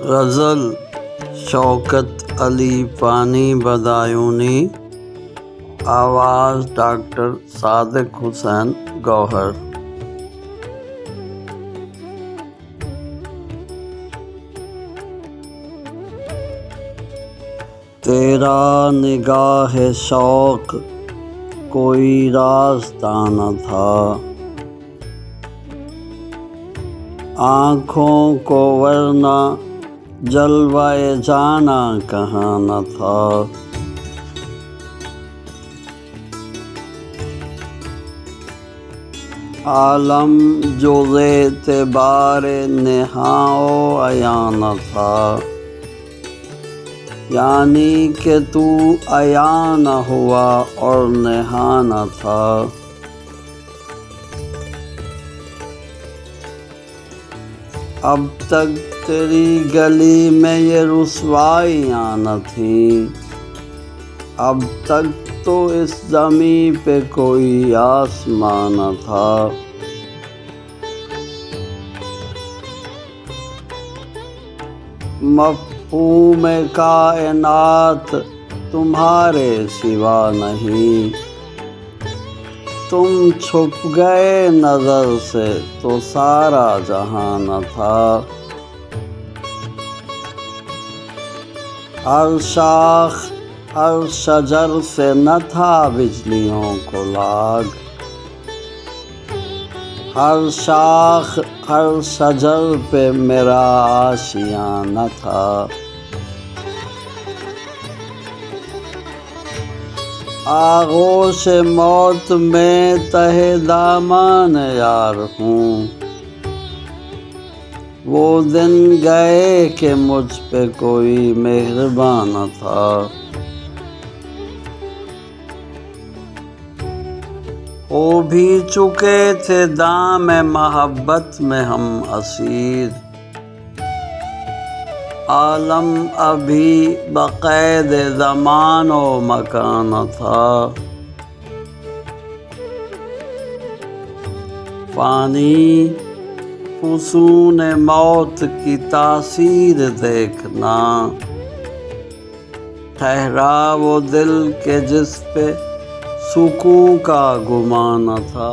غزل شوکت علی پانی بدایونی، آواز ڈاکٹر صادق حسین گوہر۔ تیرا نگاہ شوق کوئی راستہ نہ تھا، آنکھوں کو ورنہ جلوہ جانا کہاں نہ تھا۔ عالم جو اعتبار نہاں و عیاں نہ تھا، یعنی کہ تو عیاں نہ ہوا اور نہاں نہ تھا۔ اب تک تیری گلی میں یہ رسوائیاں نہ تھیں، اب تک تو اس زمیں پہ کوئی آسمان نہ تھا۔ مفہوم کائنات تمہارے سوا نہیں، تم چھپ گئے نظر سے تو سارا جہاں نہ تھا۔ ہر شاخ ہر شجر سے نہ تھا بجلیوں کو لاگ، ہر شاخ ہر شجر پہ میرا آشیاں نہ تھا۔ آغوش موت میں تہ دامان یار ہوں، وہ دن گئے کہ مجھ پہ کوئی مہربان نہ تھا۔ ہو بھی چکے تھے دام محبت میں ہم اسیر، عالم ابھی بقید زمان و مکان نہ تھا۔ فانی فسون موت کی تاثیر دیکھنا، ٹھہرا وہ دل کے جس پہ سکون کا گمان نہ تھا۔